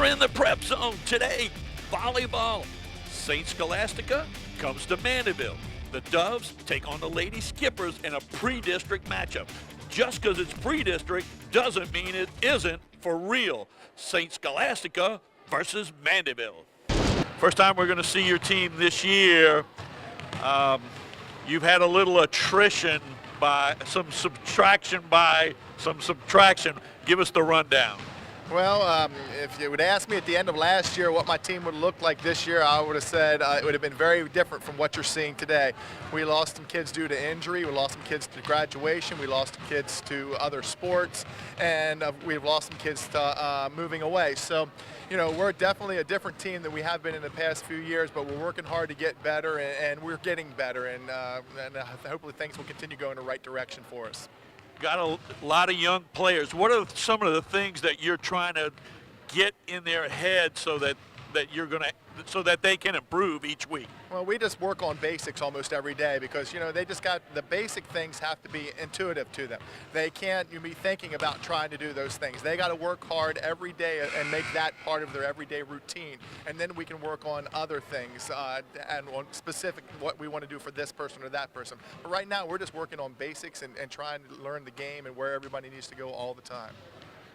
in the prep zone today. Volleyball. St. Scholastica comes to Mandeville. The Doves take on the Lady Skippers in a pre-district matchup. Just because it's pre-district doesn't mean it isn't for real. St. Scholastica versus Mandeville. First time we're going to see your team this year. You've had a little attrition by some subtraction by some subtraction. Give us the rundown. Well, if you would ask me at the end of last year what my team would look like this year, I would have said it would have been very different from what you're seeing today. We lost some kids due to injury. We lost some kids to graduation. We lost some kids to other sports. And we've lost some kids to moving away. So, you know, we're definitely a different team than we have been in the past few years, but we're working hard to get better, and we're getting better. And hopefully things will continue going in the right direction for us. Got a lot of young players. What are some of the things that you're trying to get in their head so that they can improve each week? Well, we just work on basics almost every day because, you know, they just got the basic things have to be intuitive to them. They can't be thinking about trying to do those things. They got to work hard every day and make that part of their everyday routine. And then we can work on other things and on specific what we want to do for this person or that person. But right now, we're just working on basics and trying to learn the game and where everybody needs to go all the time.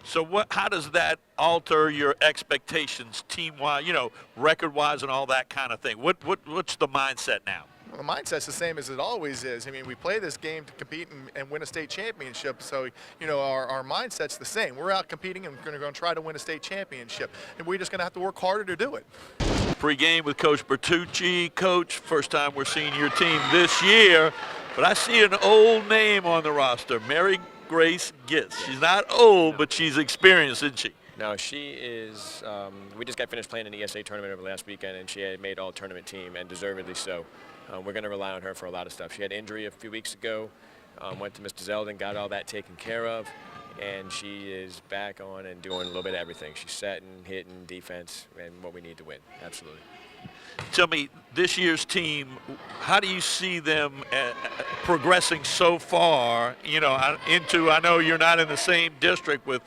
So how does that alter your expectations team-wise, you know, record-wise and all that kind of thing? What's the mindset now? Well, the mindset's the same as it always is. I mean, we play this game to compete and win a state championship. So, you know, our mindset's the same. We're out competing and we're going to try to win a state championship. And we're just going to have to work harder to do it. Pre-game with Coach Bertucci. Coach, first time we're seeing your team this year, but I see an old name on the roster, Mary Grace Gitz. She's not old, but she's experienced, isn't she? No, she is. We just got finished playing an ESA tournament over last weekend, and she had made all-tournament team, and deservedly so. We're going to rely on her for a lot of stuff. She had injury a few weeks ago, went to Mr. Zeldin, got all that taken care of, and she is back on and doing a little bit of everything. She's setting, hitting, defense, and what we need to win. Absolutely. Tell me, this year's team, how do you see them progressing so far, you know, I know you're not in the same district with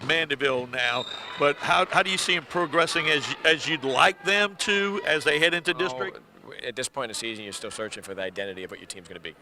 Mandeville now, but how do you see them progressing as you'd like them to as they head into district? At this point in the season, you're still searching for the identity of what your team's going to be.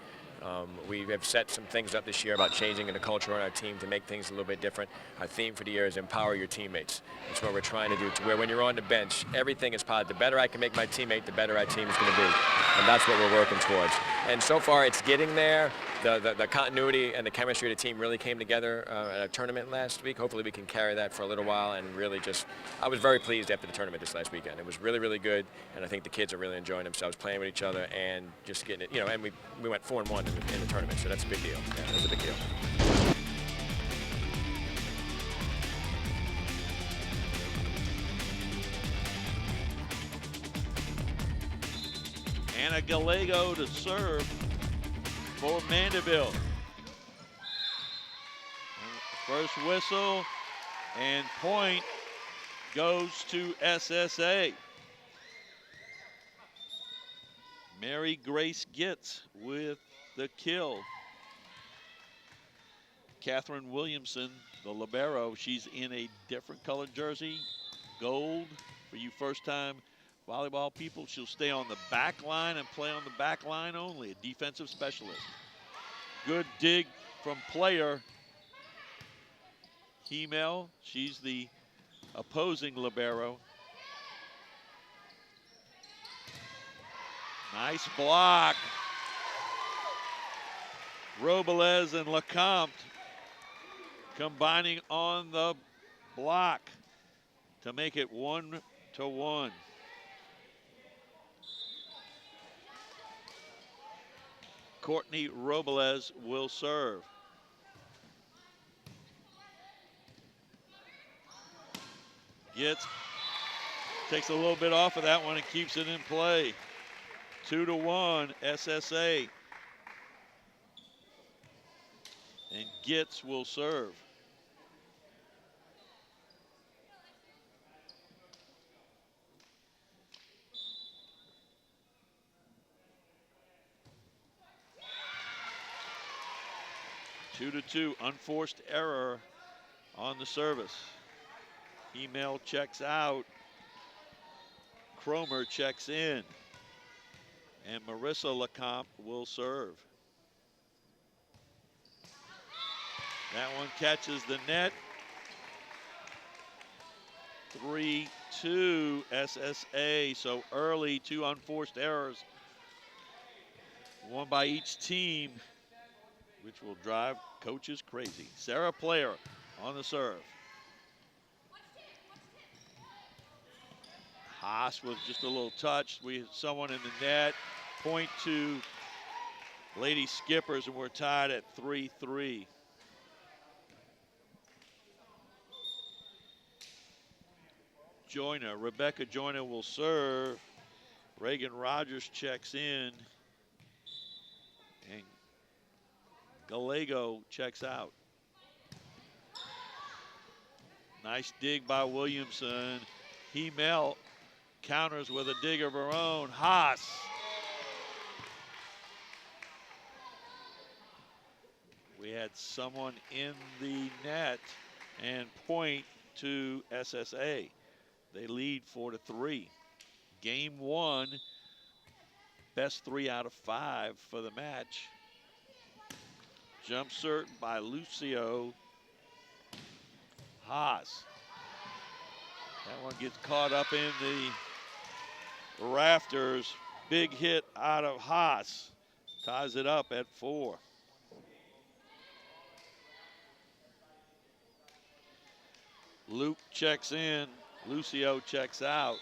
We have set some things up this year about changing the culture on our team to make things a little bit different. Our theme for the year is empower your teammates. That's what we're trying to do, to where when you're on the bench, everything is positive. The better I can make my teammate, the better our team is going to be. And that's what we're working towards. And so far, it's getting there. The continuity and the chemistry of the team really came together at a tournament last week. Hopefully we can carry that for a little while and really just, I was very pleased after the tournament this last weekend. It was really, really good, and I think the kids are really enjoying themselves playing with each other and just getting it, you know, and we went 4-1 in the tournament, so that's a big deal. Yeah, that's a big deal. Anna Gallego to serve for Mandeville. First whistle, and point goes to SSA. Mary Grace Gitz with the kill. Catherine Williamson, the libero, she's in a different colored jersey, gold. For you first-time volleyball people, she'll stay on the back line and play on the back line only, a defensive specialist. Good dig from player Hemel. She's the opposing libero. Nice block. Robles and Lecomte combining on the block to make it 1-1. Courtney Robles will serve. Takes a little bit off of that one and keeps it in play. 2-1 SSA. And Gitz will serve. Two, unforced error on the service. Email checks out. Cromer checks in. And Marissa Lecomte will serve. That one catches the net. 3-2 SSA. So early, 2 unforced errors. One by each team, which will drive coaches crazy. Sarah Player on the serve. Haas with just a little touch. We had someone in the net. Point to Lady Skippers, and we're tied at 3-3. Joyner, Rebecca Joyner will serve. Reagan Rogers checks in. And Gallego checks out. Nice dig by Williamson. Hemel counters with a dig of her own. Haas. We had someone in the net, and point to SSA. They lead 4-3. Game 1, best 3 out of 5 for the match. Jump cert by Lucio Haas. That one gets caught up in the rafters. Big hit out of Haas. Ties it up at 4. Luke checks in. Lucio checks out.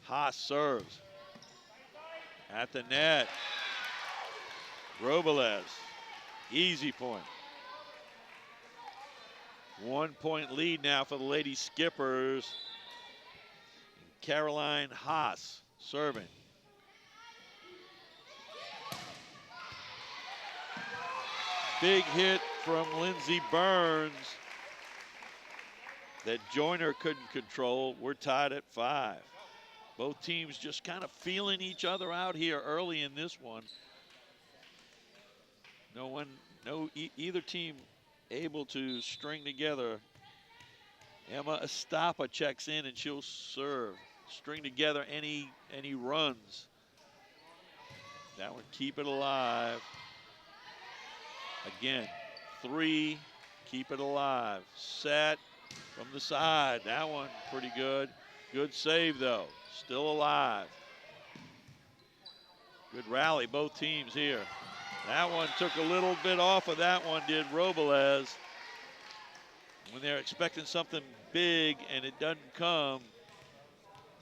Haas serves. At the net. Robles. Easy point. 1 point lead now for the Lady Skippers. Caroline Haas serving. Big hit from Lindsey Burns that Joyner couldn't control. We're tied at 5. Both teams just kind of feeling each other out here early in this one. Either team able to string together. Emma Estapa checks in and she'll serve. String together any runs. That one, keep it alive. Again, 3, keep it alive. Set from the side. That one pretty good. Good save though, still alive. Good rally, both teams here. That one took a little bit off of that one, did Robles. When they're expecting something big and it doesn't come,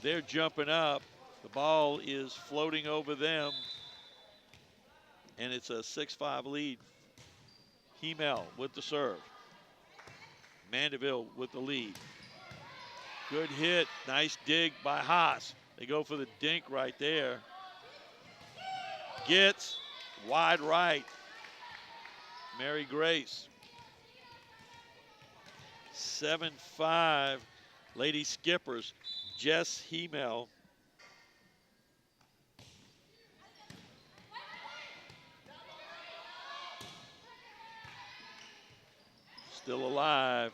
they're jumping up. The ball is floating over them, and it's a 6-5 lead. Hemel with the serve. Mandeville with the lead. Good hit, nice dig by Haas. They go for the dink right there. Gets wide right. Mary Grace. 7-5 Lady Skippers. Jess Hemel. Still alive.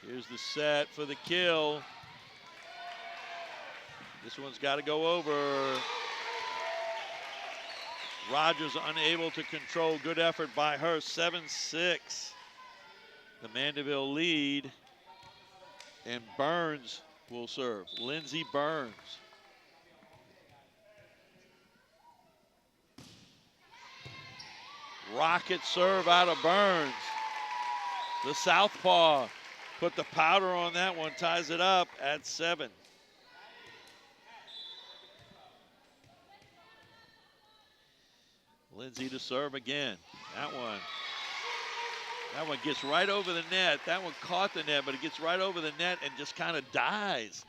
Here's the set for the kill. This one's got to go over. Rogers unable to control. Good effort by her. 7-6. The Mandeville lead. And Burns will serve. Lindsey Burns. Rocket serve out of Burns. The southpaw put the powder on that one, ties it up at 7. Lindsey to serve again. That one gets right over the net. That one caught the net, but it gets right over the net and just kind of dies.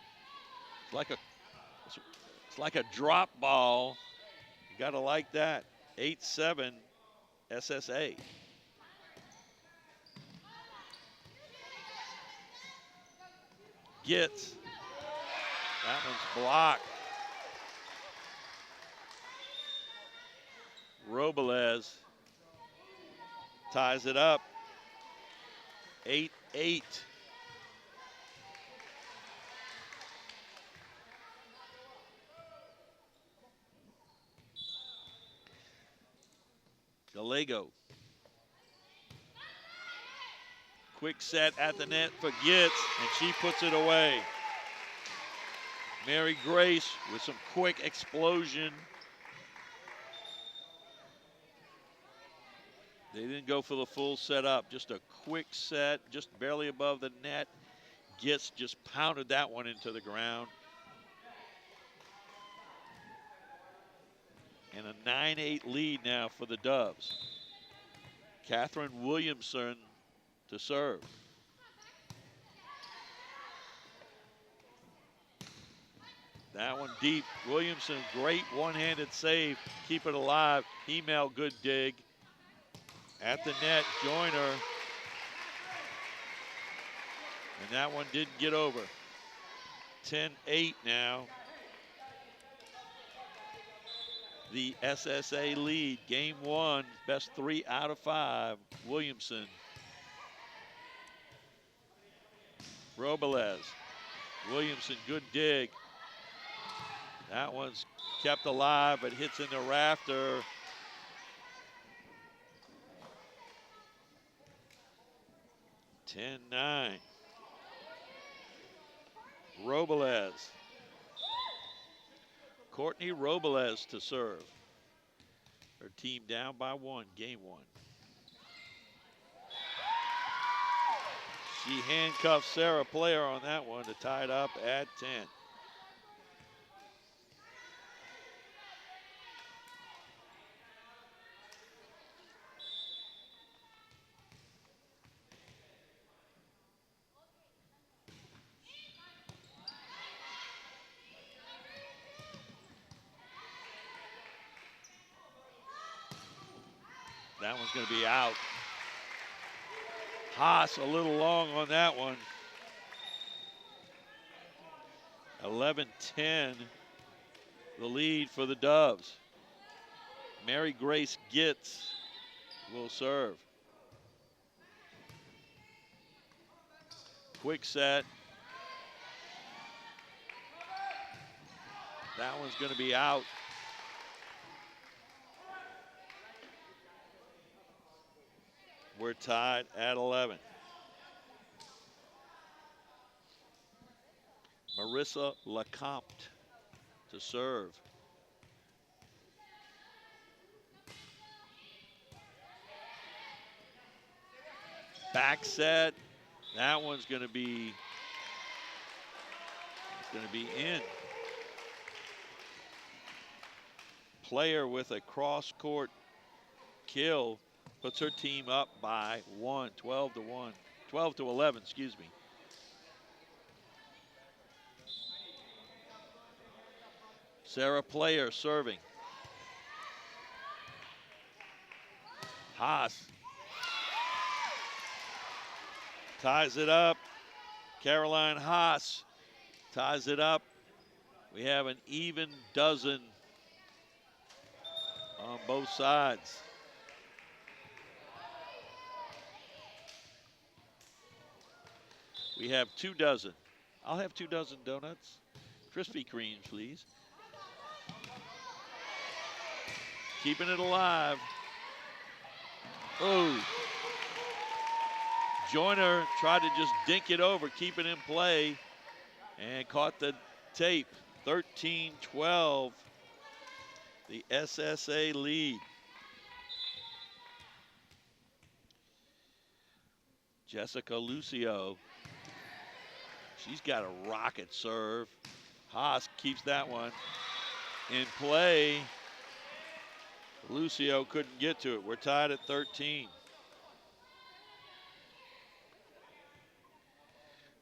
It's like a drop ball. You gotta like that. 8-7 SSA. Gets. That one's blocked. Robles ties it up. 8-8. Gallego. Quick set at the net for Gitz, and she puts it away. Mary Grace with some quick explosion. They didn't go for the full setup, just a quick set, just barely above the net. Gitz just pounded that one into the ground. And a 9-8 lead now for the Doves. Catherine Williamson to serve. That one deep. Williamson, great one-handed save. Keep it alive. Email, good dig. At the net, Joyner. And that one didn't get over. 10-8 now. The SSA lead, game 1, best 3 out of 5. Williamson. Robles. Williamson, good dig. That one's kept alive, but hits in the rafter. (10-9). Robles. Courtney Robles to serve. Her team down by 1, game 1. She handcuffed Sarah Player on that one to tie it up at 10. That one's going to be out. Haas a little long on that one. 11-10, the lead for the Doves. Mary Grace Gitz will serve. Quick set. That one's going to be out. We're tied at 11. Marissa Lecomte to serve. Back set. That one's going to be in. Player with a cross-court kill puts her team up by 1, 12-1, 12-11, excuse me. Sarah Player serving. Haas ties it up. Caroline Haas ties it up. We have an even dozen on both sides. We have 2 dozen. I'll have 2 dozen donuts. Krispy Kremes, please. Keeping it alive. Oh. Joyner tried to just dink it over, keep it in play, and caught the tape. 13-12, the SSA lead. Jessica Lucio. She's got a rocket serve. Haas keeps that one in play. Lucio couldn't get to it. We're tied at 13.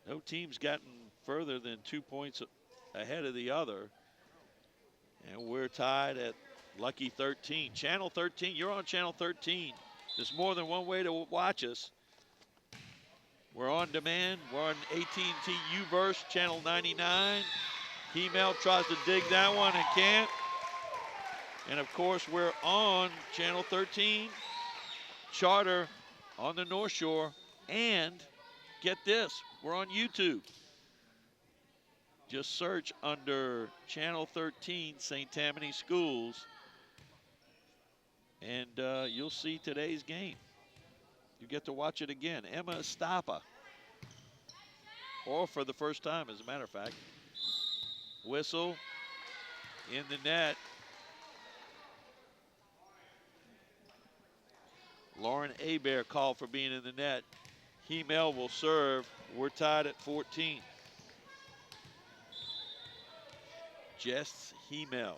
No team's gotten further than 2 points ahead of the other. And we're tied at lucky 13. Channel 13, you're on channel 13. There's more than one way to watch us. We're on demand. We're on AT&T Uverse, channel 99. Email tries to dig that one and can't. And of course, we're on channel 13, Charter on the North Shore, and get this, we're on YouTube. Just search under Channel 13 St. Tammany Schools, and you'll see today's game. You get to watch it again. Emma Estapa, or for the first time, as a matter of fact. Whistle in the net. Lauren Hebert called for being in the net. Hemel will serve. We're tied at 14. Jess Hemel.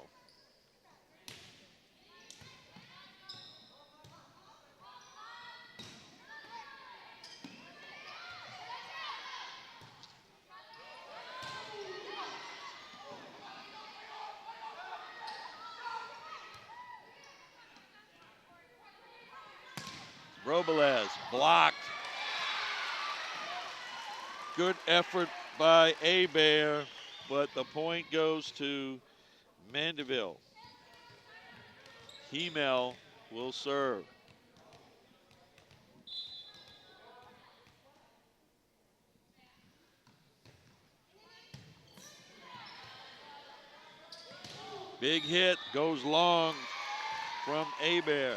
Robles blocked. Good effort by Hebert, but the point goes to Mandeville. Hemel will serve. Big hit, goes long from Hebert.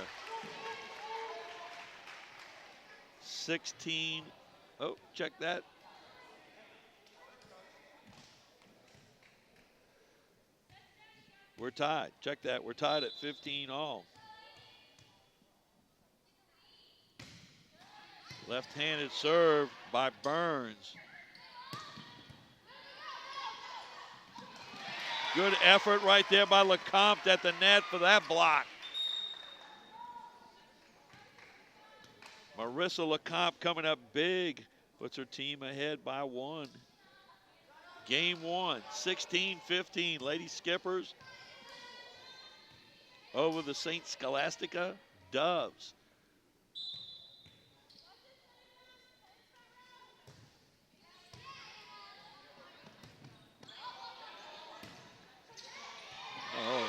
16. Oh, check that. We're tied. Check that. We're tied at 15 all. Left-handed serve by Burns. Good effort right there by LeCompte at the net for that block. Marissa LeCompte coming up big, puts her team ahead by 1. Game 1, 16-15. Lady Skippers over the St. Scholastica Doves. Oh,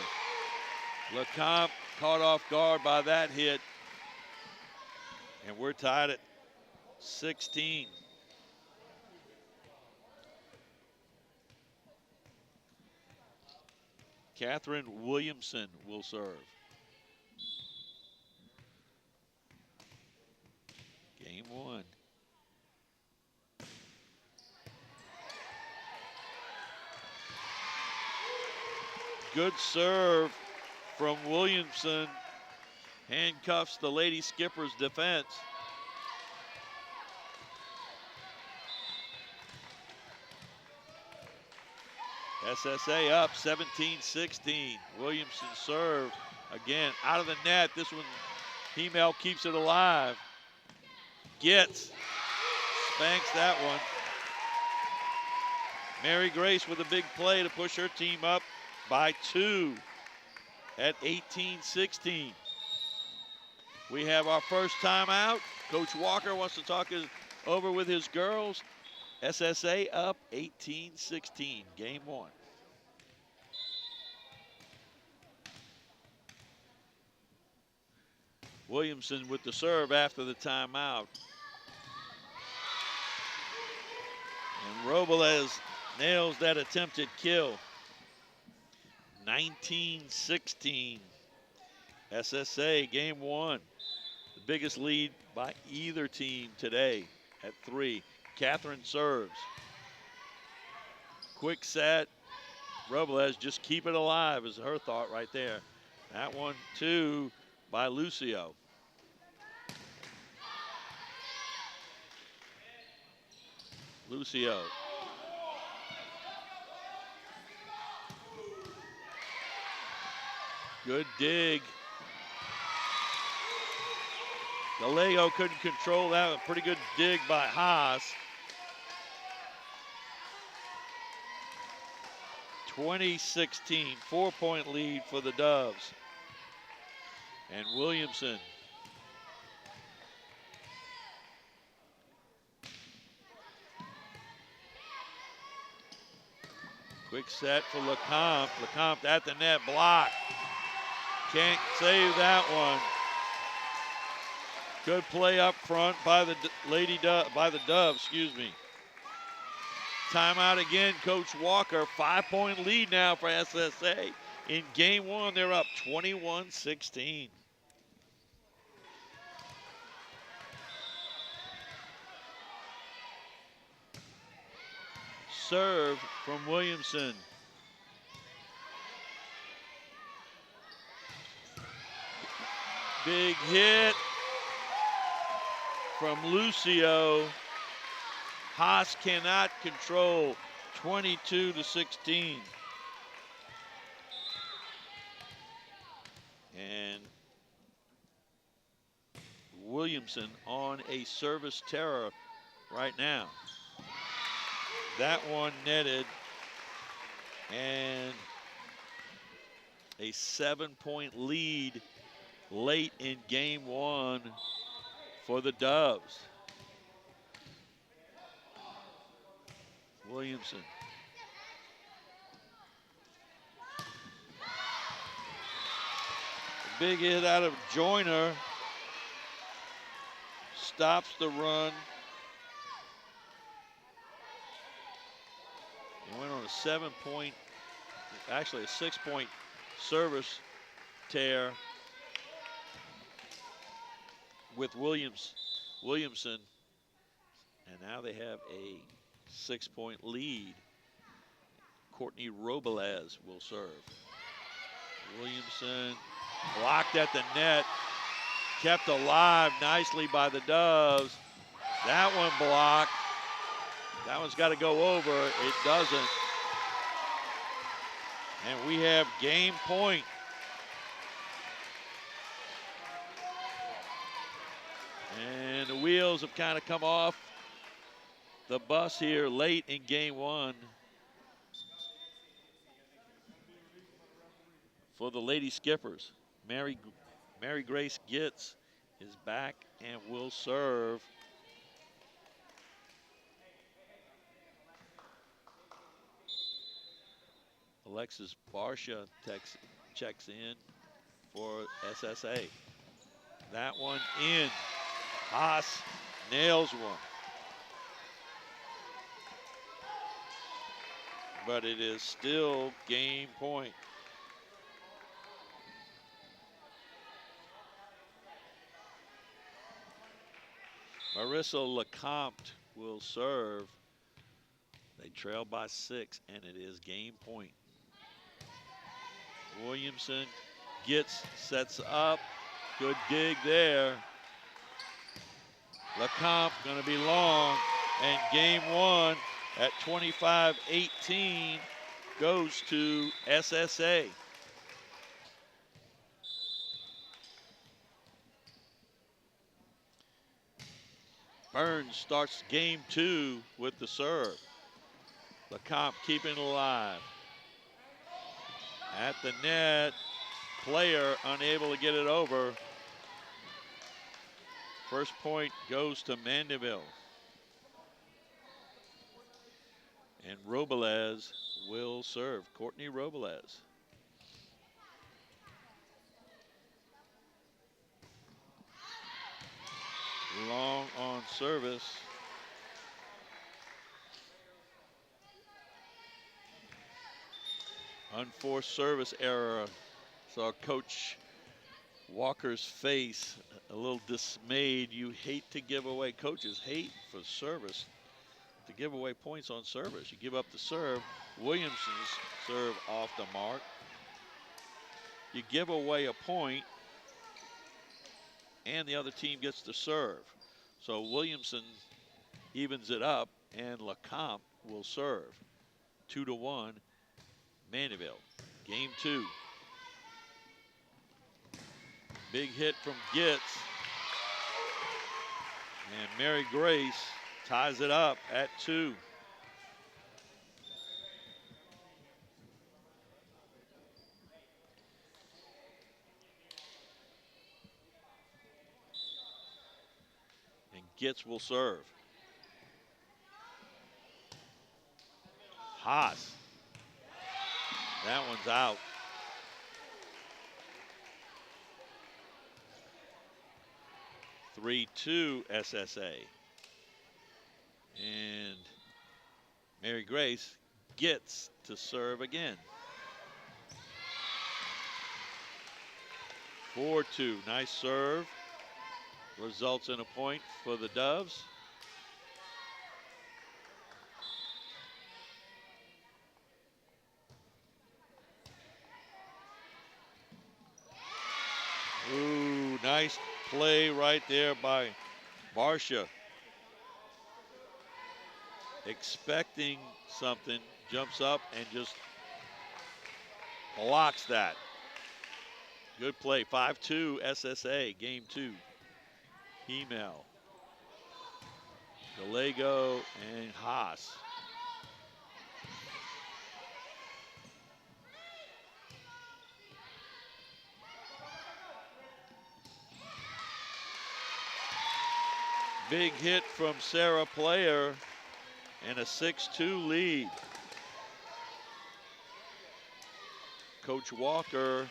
LeCompte caught off guard by that hit. And we're tied at 16. Catherine Williamson will serve. Game 1. Good serve from Williamson. Handcuffs the Lady Skippers defense. SSA up 17-16. Williamson serve again out of the net. This one, Hemel keeps it alive. Gets, spanks that one. Mary Grace with a big play to push her team up by 2 at 18-16. We have our first timeout. Coach Walker wants to talk over with his girls. SSA up 18-16, game 1. Williamson with the serve after the timeout. And Robles nails that attempted kill. 19-16. SSA game 1. The biggest lead by either team today at 3. Catherine serves. Quick set. Robles, just keep it alive is her thought right there. That one, 2 by Lucio. Lucio. Good dig. Gallego couldn't control that. A pretty good dig by Haas. 20-16, 4-point lead for the Doves. And Williamson. Quick set for LeCompte. LeCompte at the net, block. Can't save that one. Good play up front by the Doves, excuse me. Timeout again, Coach Walker. 5-point lead now for SSA. In game one, they're up 21-16. Serve from Williamson. Big hit from Lucio. Haas cannot control, 22-16. And Williamson on a service terror right now. That one netted, and a 7-point lead late in game one for the Doves. Williamson. A big hit out of Joyner. Stops the run. He went on a 7-point, actually a 6-point service tear with Williamson. And now they have a 6-point lead. Courtney Robles will serve. Williamson blocked at the net, kept alive nicely by the Doves. That one blocked. That one's got to go over. It doesn't. And we have game point. And the wheels have kind of come off the bus here late in game one for the Lady Skippers. Mary Grace Gitz is back and will serve. Alexis Barsha checks in for SSA. That one in. Haas nails one. But it is still game point. Marissa Lecomte will serve. They trail by 6, and it is game point. Williamson sets up. Good dig there. Lecomte going to be long, and game one at 25-18 goes to SSA. Burns starts game two with the serve. Lecomte keeping it alive. At the net, player unable to get it over. First point goes to Mandeville. And Robles will serve. Courtney Robles. Long on service. Unforced service error. Saw Coach Walker's face a little dismayed. You hate to give away, coaches hate for service to give away points on service. You give up the serve. Williamson's serve off the mark. You give away a point and the other team gets to serve. So Williamson evens it up and Lecomte will serve. 2-1, Mandeville. Game two. Big hit from Gitz. And Mary Grace ties it up at 2. And Gitz will serve. Haas. That one's out. 3-2 SSA. And Mary Grace gets to serve again. 4-2, nice serve. Results in a point for the Doves. Ooh, nice play right there by Barsha. Expecting something, jumps up and just blocks that. Good play. 5-2 SSA, game 2. Hemel, Gallego, and Haas. Big hit from Sarah Player and a 6-2 lead. Coach Walker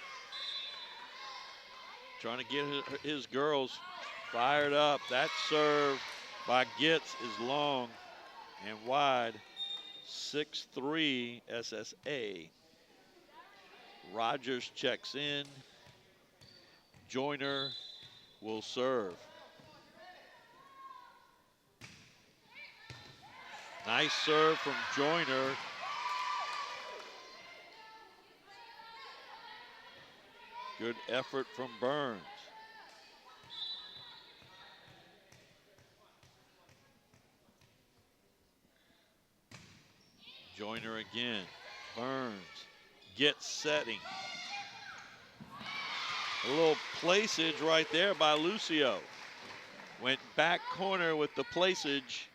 trying to get his girls fired up. That serve by Gitz is long and wide. 6-3 SSA. Rogers checks in. Joyner will serve. Nice serve from Joyner. Good effort from Burns. Joyner again. Burns gets setting. A little placage right there by Lucio. Went back corner with the placage.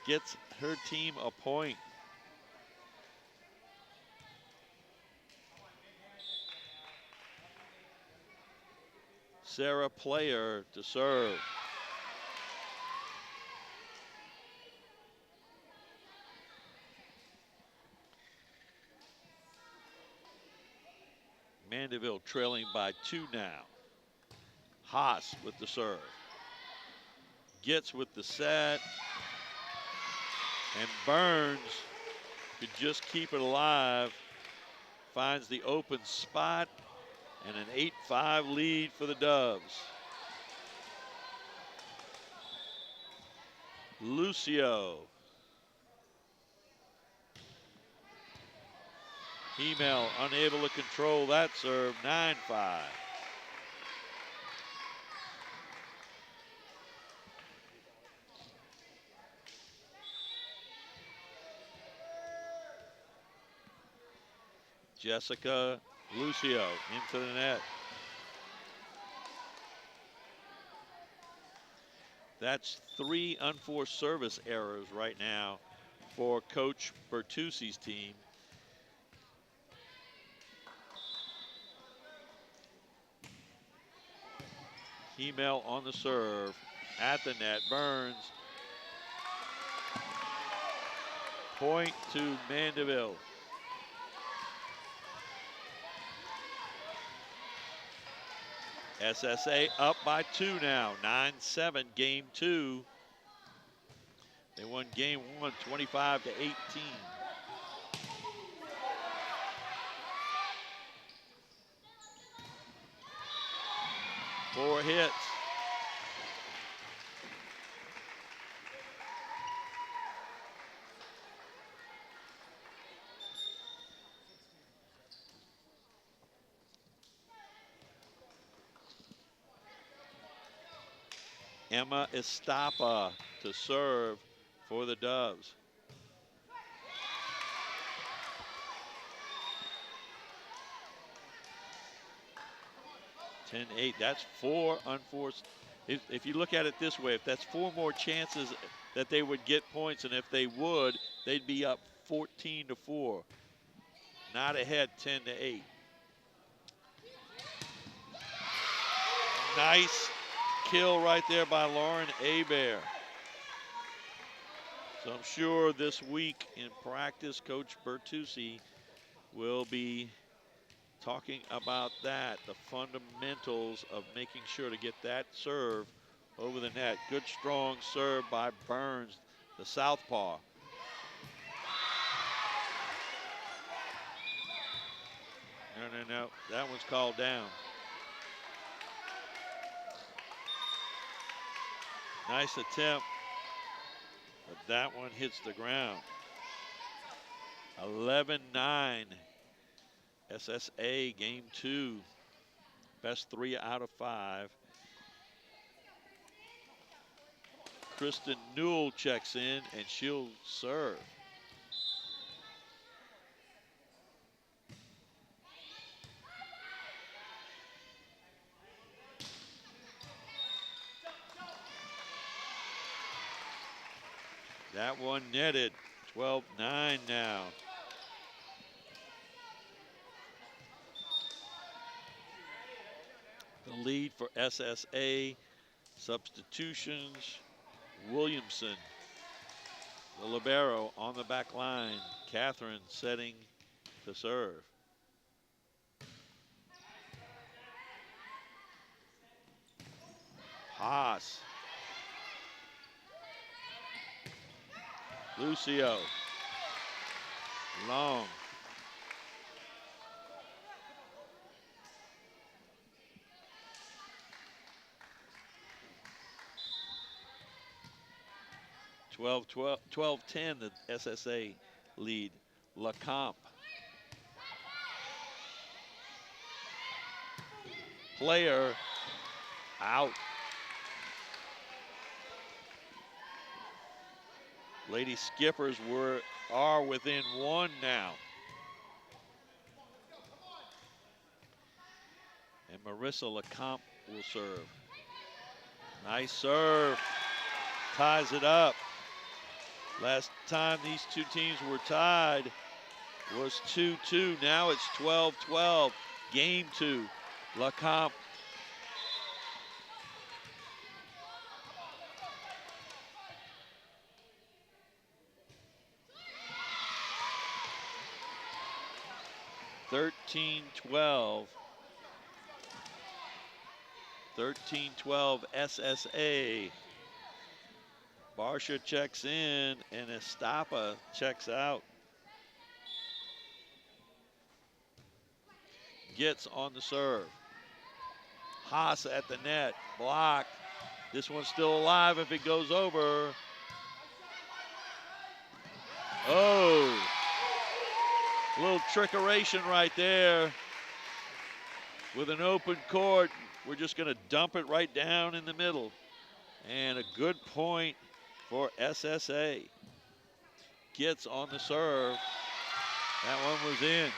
Gets her team a point. Sarah Player to serve. Mandeville trailing by 2 now. Haas with the serve. Gets with the set. And Burns could just keep it alive. Finds the open spot. And an 8-5 lead for the Doves. Lucio. Hemel unable to control that serve. 9-5. Jessica Lucio into the net. That's 3 unforced service errors right now for Coach Bertucci's team. Hemel on the serve at the net. Burns. Point to Mandeville. SSA up by 2 now. 9-7 game 2. They won game 1 25-18. Four hits. Emma Estapa to serve for the Doves. (10-8). That's 4 unforced. If you look at it this way, if that's 4 more chances that they would get points, and if they would, they'd be up 14-4. Not ahead 10-8. Nice kill right there by Lauren Hebert. So I'm sure this week in practice, Coach Bertucci will be talking about that, the fundamentals of making sure to get that serve over the net. Good strong serve by Burns, the southpaw. No. That one's called down. Nice attempt, but that one hits the ground. 11-9. SSA game 2. Best 3 out of 5. Kristen Newell checks in, and she'll serve. That one netted. 12-9 now. The lead for SSA. Substitutions. Williamson, the libero, on the back line. Catherine setting to serve. Haas. Lucio. Long. Twelve-10, the SSA lead. LeComp. Player out. Lady Skippers are within 1 now. And Marissa LeComp will serve. Nice serve. Ties it up. Last time these two teams were tied was 2-2. Now it's 12-12. Game 2. LeComp. (13-12). 13-12 SSA. Barsha checks in and Estapa checks out. Gets on the serve. Haas at the net, blocked. This one's still alive if it goes over. Oh, a little trickeration right there. With an open court, we're just gonna dump it right down in the middle. And a good point for SSA. Gets on the serve. That one was in.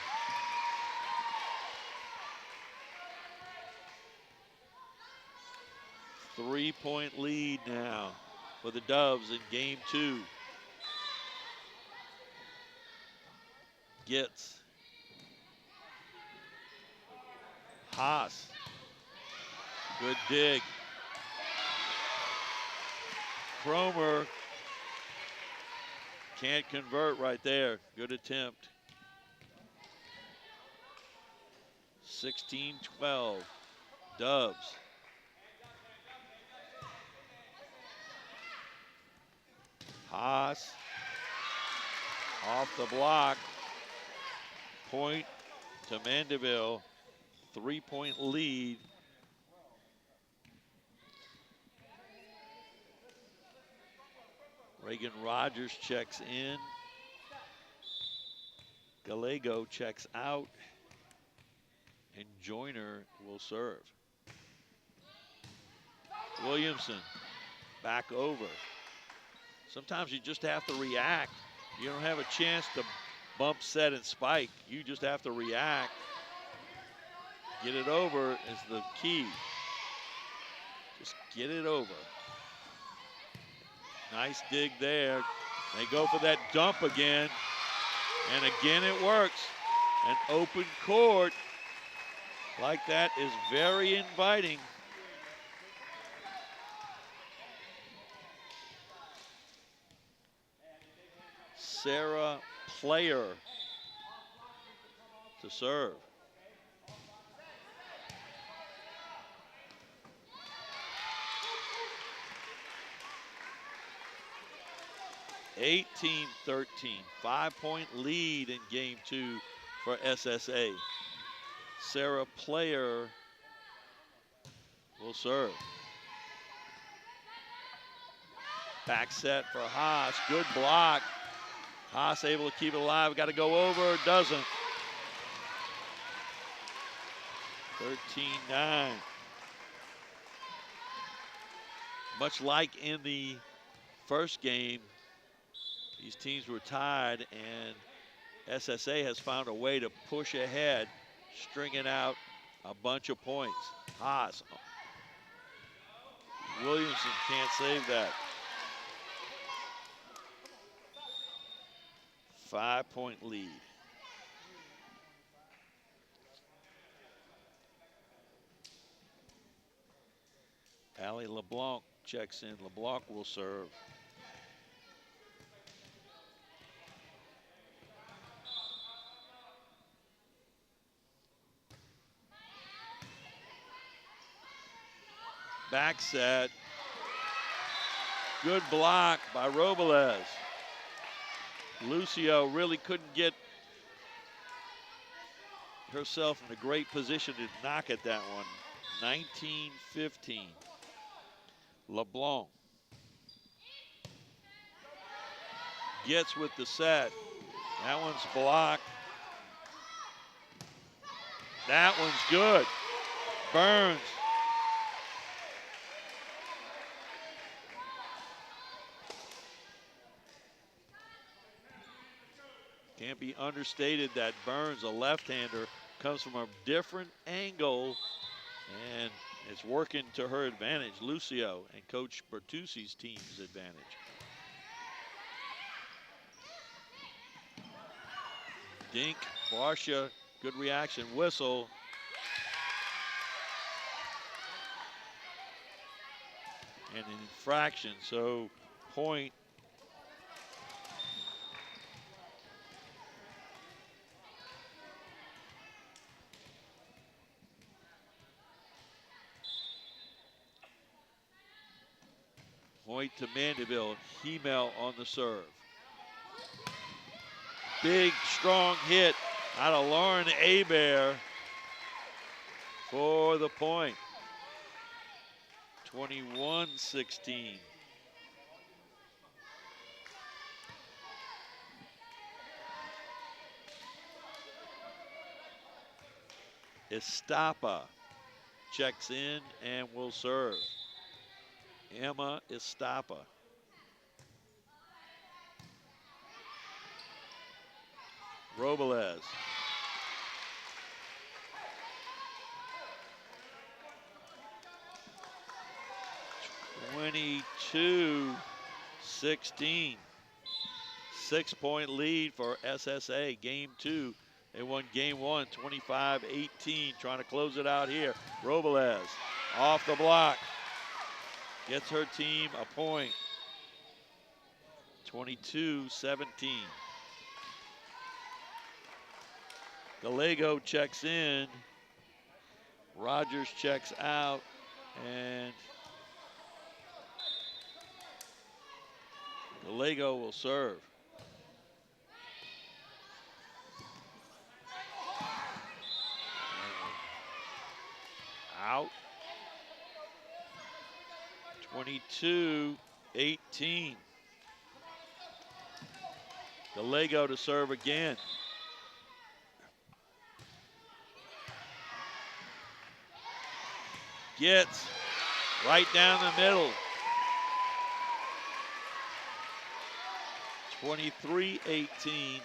Three-point lead now for the Doves in game 2. Gets. Haas. Good dig. Cromer can't convert right there. Good attempt. 16-12. Doves. Haas off the block. Point to Mandeville. 3-point lead. Reagan Rogers checks in. Gallego checks out. And Joyner will serve. Williamson back over. Sometimes you just have to react. You don't have a chance to bump, set, and spike. You just have to react. Get it over is the key. Just get it over. Nice dig there. They go for that dump again. And again it works. An open court like that is very inviting. Sarah Player to serve. 18-13, 5-point lead in game 2 for SSA. Sarah Player will serve. Back set for Haas, good block. Haas able to keep it alive, got to go over, doesn't. 13-9. Much like in the first game, these teams were tied, and SSA has found a way to push ahead, stringing out a bunch of points. Haas. Williamson can't save that. 5-point lead. Allie LeBlanc checks in. LeBlanc will serve. Back set. Good block by Robles. Lucio really couldn't get herself in a great position to knock at that one. 19-15. LeBlanc gets with the set. That one's blocked. That one's good. Burns. Can't be understated that Burns, a left-hander, comes from a different angle, and it's working to her advantage. Lucio and Coach Bertucci's team's advantage. Dink, Barsha, good reaction, whistle. And an infraction, so point. Point to Mandeville. Hemel on the serve. Big, strong hit out of Lauren Hebert for the point. 21-16. Estapa checks in and will serve. Emma Estapa. Robles. (22-16). 6-point lead for SSA. Game 2. They won game 1, 25-18. Trying to close it out here. Robles off the block. Gets her team a point. 22-17. Gallego checks in. Rogers checks out. And Gallego will serve. Out. 22-18. Gallego to serve again. Gets right down the middle. 23-18.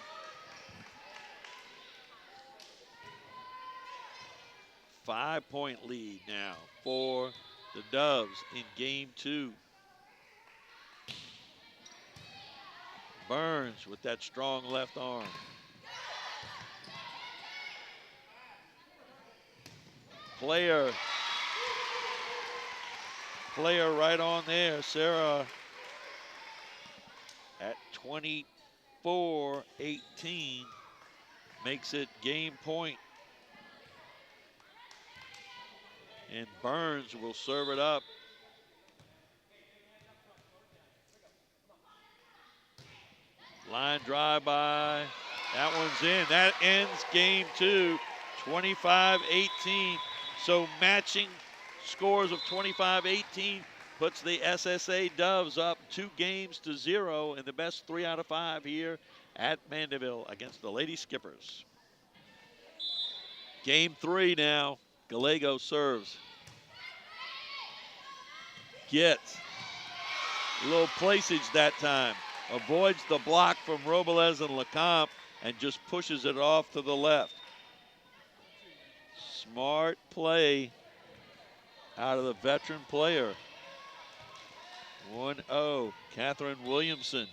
5-point lead now for the Doves in game 2. Burns with that strong left arm. Player right on there. Sarah at 24-18 makes it game point. And Burns will serve it up. Line drive by. That one's in. That ends game 2, 25-18. So matching scores of 25-18 puts the SSA Doves up 2-0 in the best 3 out of 5 here at Mandeville against the Lady Skippers. Game 3 now. Gallego serves. Gets a little placage that time. Avoids the block from Robles and Lecomte and just pushes it off to the left. Smart play out of the veteran player. 1-0, Catherine Williamson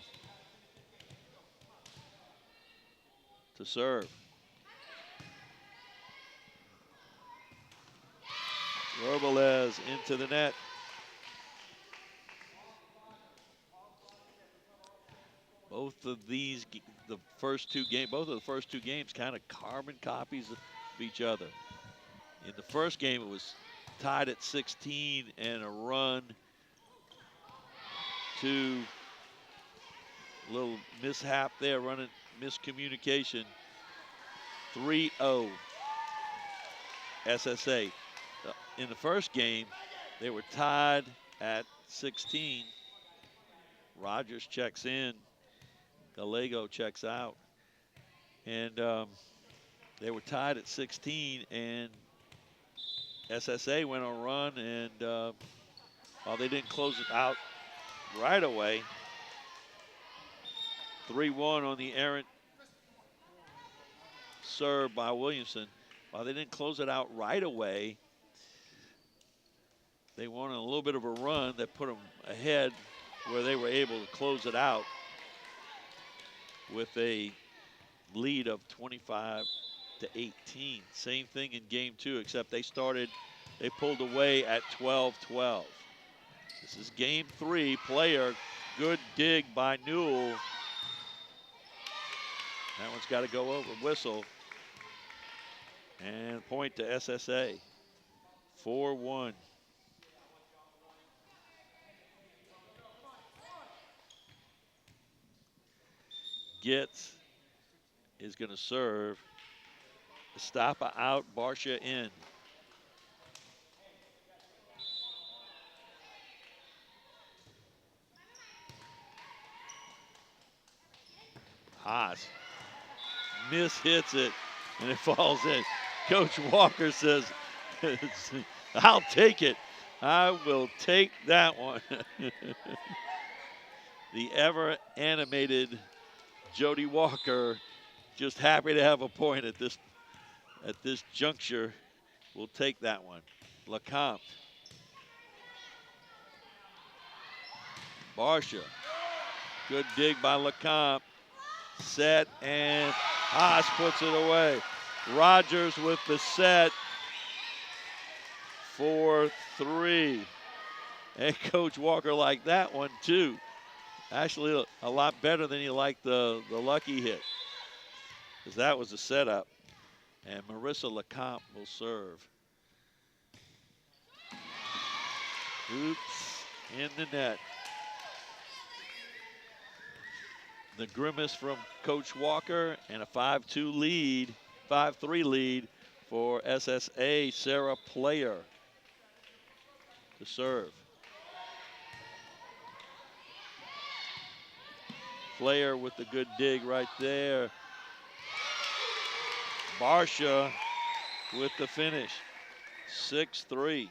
to serve. Robles into the net. Both of the first two games kind of carbon copies of each other. In the first game, it was tied at 16 and a run to a little mishap there, running miscommunication. 3-0 SSA. In the first game, they were tied at 16. Rogers checks in. Gallego checks out. And they were tied at 16, and SSA went on a run, and while they didn't close it out right away, 3-1 on the errant serve by Williamson. While they didn't close it out right away, they went on a little bit of a run that put them ahead where they were able to close it out with a lead of 25-18. Same thing in game 2, except they pulled away at 12-12. This is game 3. Player, good dig by Newell. That one's got to go over. Whistle. And point to SSA. 4-1. Gets is going to serve. Estapa out, Barcia in. Haas mishits it, and it falls in. Coach Walker says, I'll take it. I will take that one. The ever animated Jody Walker, just happy to have a point at this juncture. We'll take that one. Lecomte. Barcia. Good dig by Lecomte. Set, and Haas puts it away. Rogers with the set. 4-3. And Coach Walker liked that one too. Actually, a lot better than he liked the lucky hit, because that was a setup. And Marissa Lecomte will serve. Oops, in the net. The grimace from Coach Walker, and a 5-2 lead, 5-3 lead for SSA. Sarah Player to serve. Player with the good dig right there. Barcia with the finish. 6-3.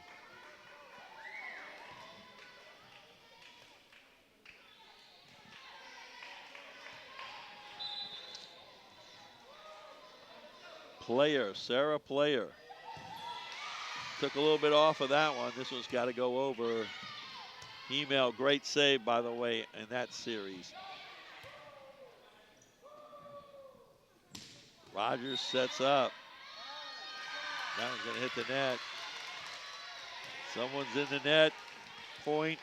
Player, Sarah Player. Took a little bit off of that one. This one's got to go over. Email, great save, by the way, in that series. Rogers sets up. That one's going to hit the net. Someone's in the net. Point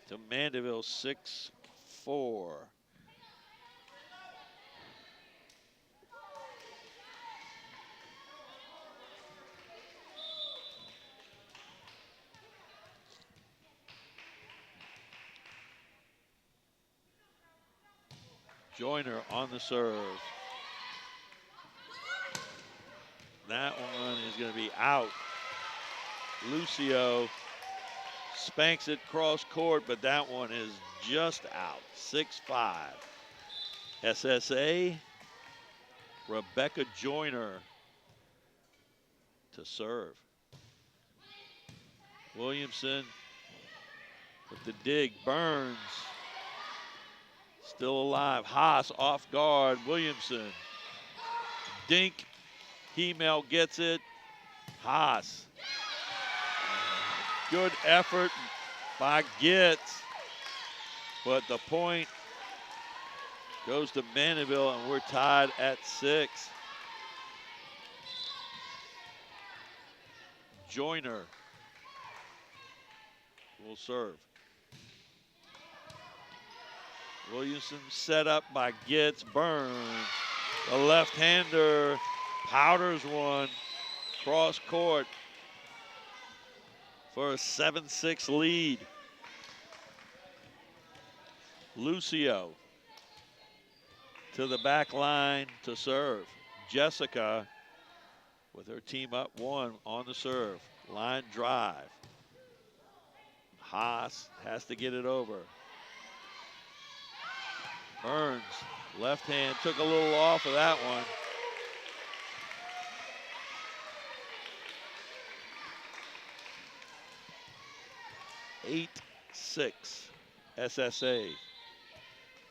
to Mandeville, 6-4. Joyner on the serve. That one is going to be out. Lucio spanks it cross court, but that one is just out. 6-5. SSA, Rebecca Joyner to serve. Williamson with the dig. Burns still alive. Haas off guard. Williamson. Dink. Hemel gets it. Haas. Good effort by Gitz. But the point goes to Mandeville, and we're tied at 6. Joyner will serve. Williamson set up by Gitz. Burns. The left-hander powders one. Cross court for a 7-6 lead. Lucio to the back line to serve. Jessica with her team up 1 on the serve. Line drive. Haas has to get it over. Burns, left hand, took a little off of that one. Eight, 6, SSA.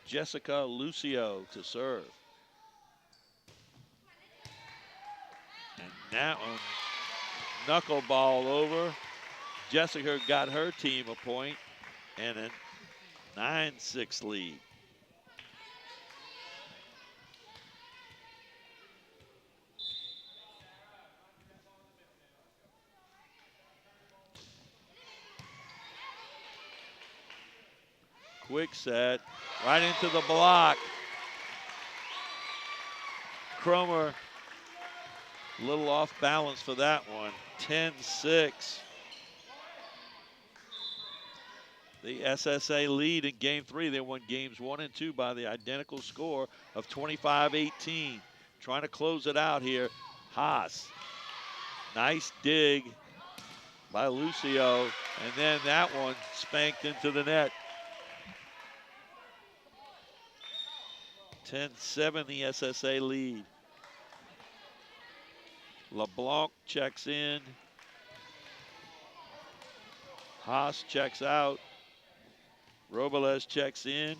Jessica Lucio to serve. And that one, knuckleball over. Jessica got her team a point and a 9-6 lead. Quick set, right into the block. Cromer, a little off balance for that one. 10-6. The SSA lead in game 3. They won games 1 and 2 by the identical score of 25-18. Trying to close it out here. Haas. Nice dig by Lucio. And then that one spanked into the net. 10-7 the SSA lead. LeBlanc checks in. Haas checks out. Robles checks in.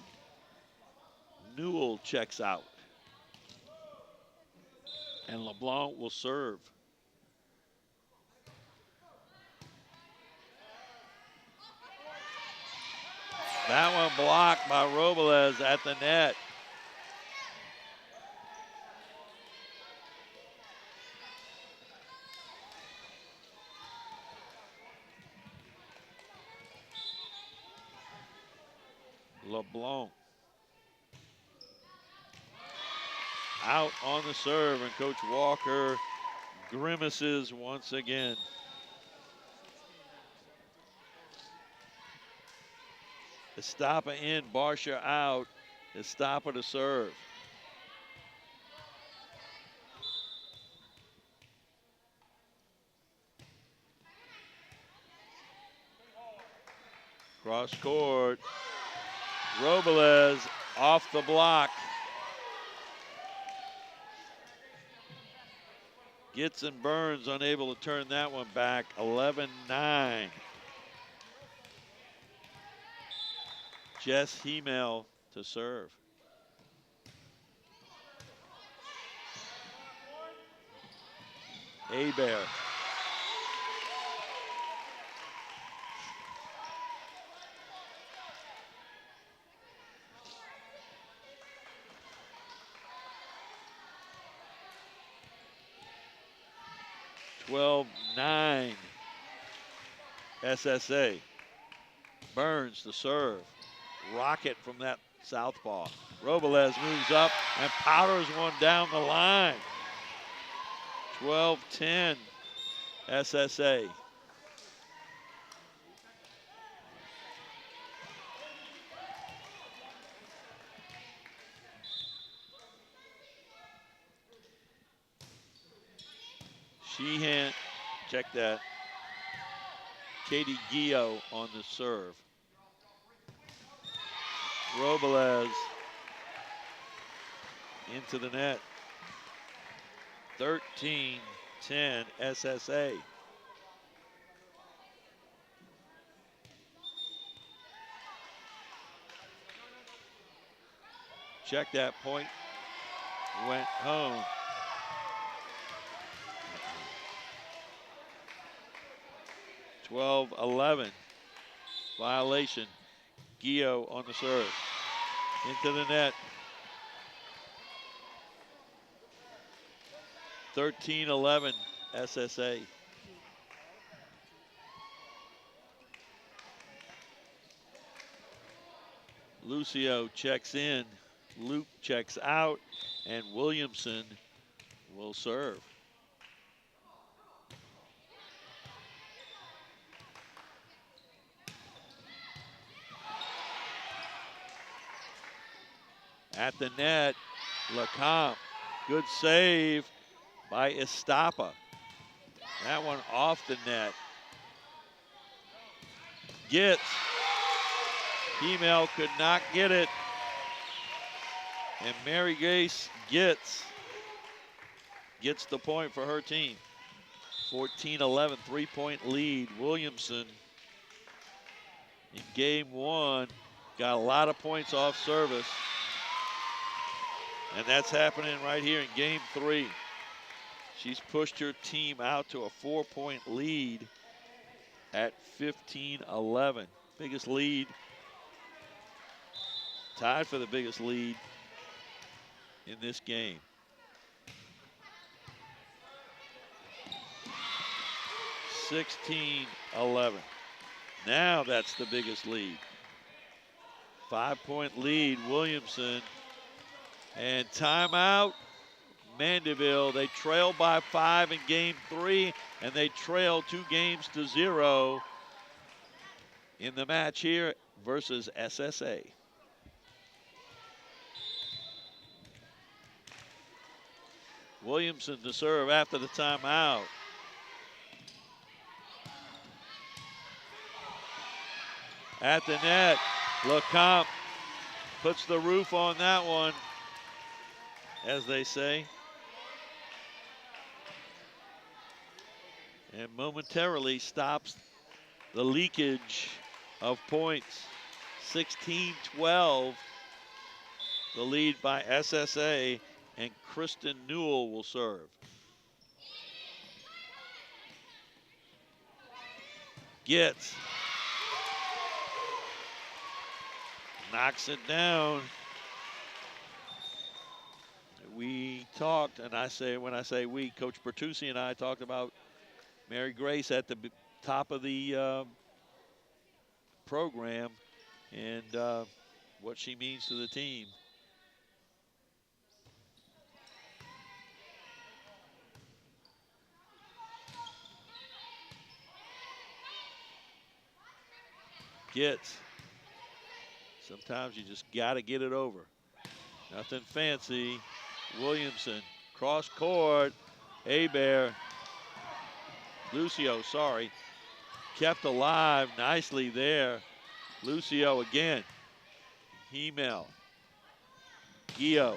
Newell checks out. And LeBlanc will serve. That one blocked by Robles at the net. LeBlanc out on the serve, and Coach Walker grimaces once again. Estapa in, Barsha out. Estapa to serve. Cross court. Robles off the block. Gitz and Burns unable to turn that one back. 11-9. Jess Hemel to serve. Hebert. (12-9) SSA. Burns to serve. Rocket from that southpaw. Robles moves up and powders one down the line. 12-10 SSA. Sheehan, check that. Katie Gio on the serve. Robles into the net. 13-10 SSA. Check that point. Went home. (12-11) violation. Gio on the serve. Into the net. 13-11 SSA. Lucio checks in. Luke checks out. And Williamson will serve. At the net, Lecomte. Good save by Estapa. That one off the net. Gets. Female could not get it. And Mary Grace gets the point for her team. 14-11, 3-point lead. Williamson in game one got a lot of points off service. And that's happening right here in game three. She's pushed her team out to a 4-point lead at 15-11. Biggest lead. Tied for the biggest lead in this game. (16-11). Now that's the biggest lead. 5-point lead, Williamson. And timeout, Mandeville. They trail by 5 in game 3, and they trail 2-0 in the match here versus SSA. Williamson to serve after the timeout. At the net, Lecomte puts the roof on that one, as they say. And momentarily stops the leakage of points. 16-12, the lead by SSA, and Kristen Newell will serve. Gets. Knocks it down. We talked, and when I say we, Coach Bertucci and I talked about Mary Grace at the top of the program and what she means to the team. Gets. Sometimes you just got to get it over. Nothing fancy. Williamson, cross court. Hebert. Lucio, sorry. Kept alive nicely there. Lucio again. Hemel. Gio.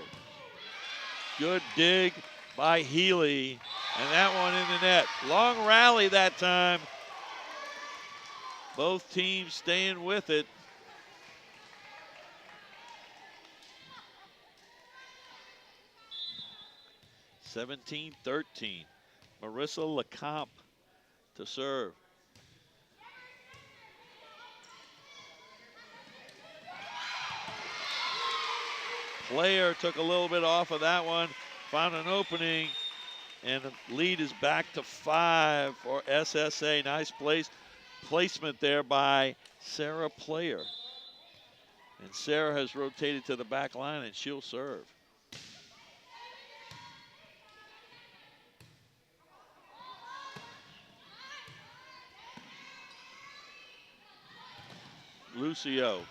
Good dig by Healy. And that one in the net. Long rally that time. Both teams staying with it. (17-13). Marissa Lecomte to serve. Player took a little bit off of that one, found an opening, and the lead is back to 5 for SSA. Nice placement there by Sarah Player. And Sarah has rotated to the back line, and she'll serve. Lucio.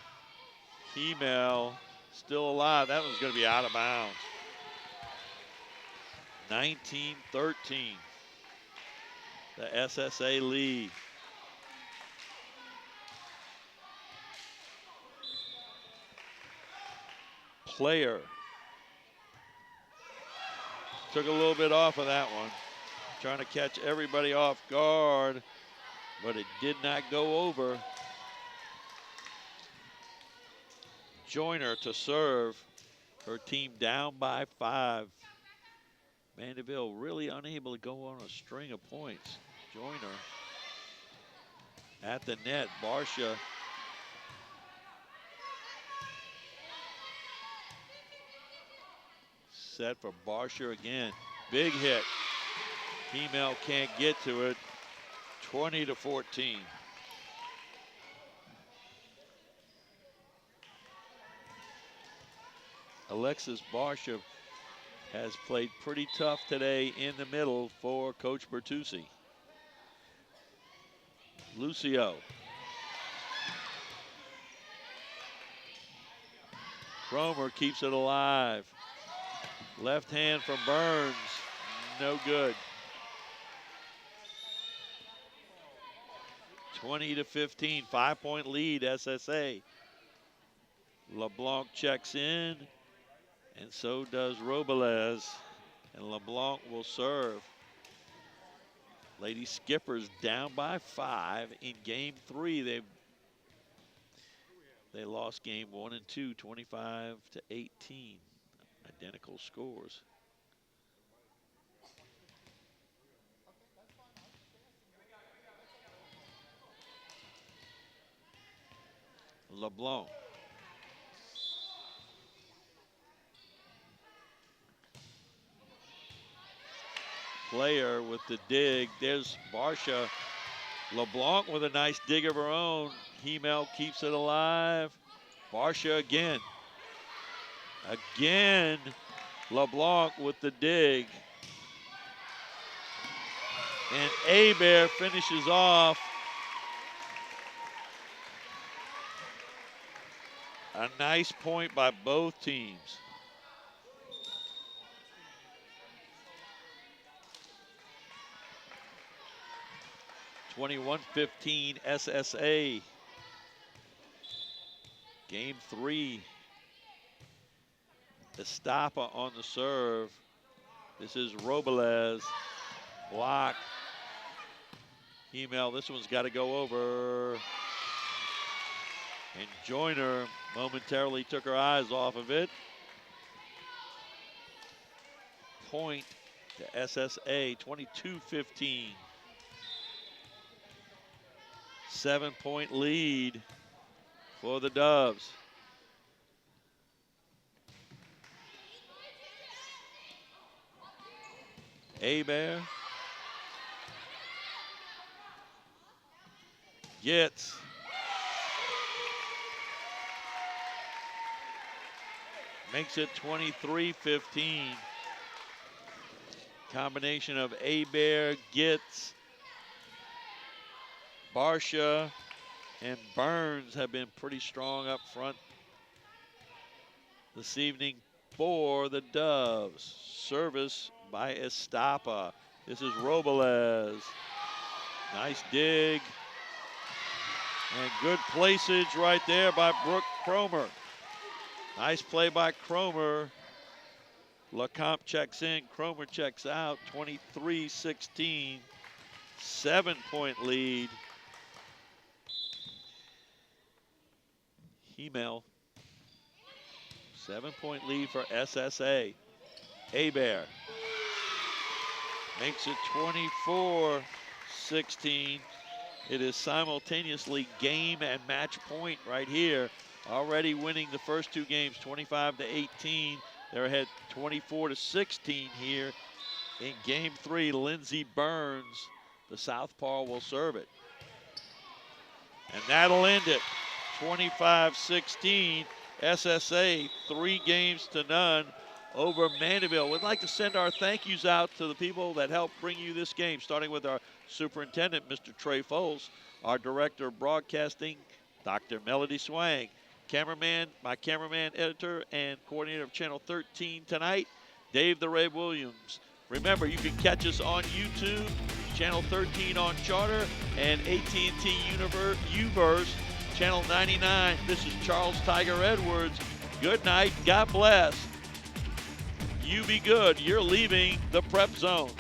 Hemel still alive. That one's going to be out of bounds. 19-13. the SSA lead. Player took a little bit off of that one, trying to catch everybody off guard, but it did not go over. Joyner to serve, her team down by 5. Mandeville really unable to go on a string of points. Joyner at the net. Barsha set for Barsha again. Big hit. Hemel can't get to it. 20-14. Alexis Barsha has played pretty tough today in the middle for Coach Bertucci. Lucio. Cromer keeps it alive. Left hand from Burns, no good. 20-15, 5-point lead, SSA. LeBlanc checks in, and so does Robles, and LeBlanc will serve. Lady Skippers down by 5 in game 3. They lost game 1 and 2, 25-18. Identical scores. LeBlanc. Player with the dig. There's Barsha. LeBlanc with a nice dig of her own. Hemel keeps it alive. Barsha again. Again, LeBlanc with the dig. And Hebert finishes off. A nice point by both teams. (21-15) SSA. Game 3. Estapa on the serve. This is Robles. Block. Hemel, this one's got to go over. And Joyner momentarily took her eyes off of it. Point to SSA, 22-15. 7-point lead for the Doves. Hebert gets. Makes it 23-15. Combination of Hebert, Gitz, Barsha, and Burns have been pretty strong up front this evening for the Doves. Service by Estapa. This is Robles. Nice dig. And good placage right there by Brooke Cromer. Nice play by Cromer. LeCompte checks in, Cromer checks out. 23-16, 7-point lead. Hemel, 7-point lead for SSA. Hebert makes it 24-16. It is simultaneously game and match point right here. Already winning the first 2 games, 25-18. They're ahead 24-16 here in game 3. Lindsey Burns, the southpaw, will serve it. And that'll end it. 25-16. SSA 3-0 over Mandeville. We'd like to send our thank yous out to the people that helped bring you this game, starting with our superintendent, Mr. Trey Foles, our director of broadcasting, Dr. Melody Swang, cameraman, my cameraman, editor, and coordinator of Channel 13 tonight, Dave the Ray Williams. Remember, you can catch us on YouTube, Channel 13 on Charter, and AT&T Uverse, Channel 99. This is Charles Tiger Edwards. Good night. God bless. You be good. You're leaving the Prep Zone.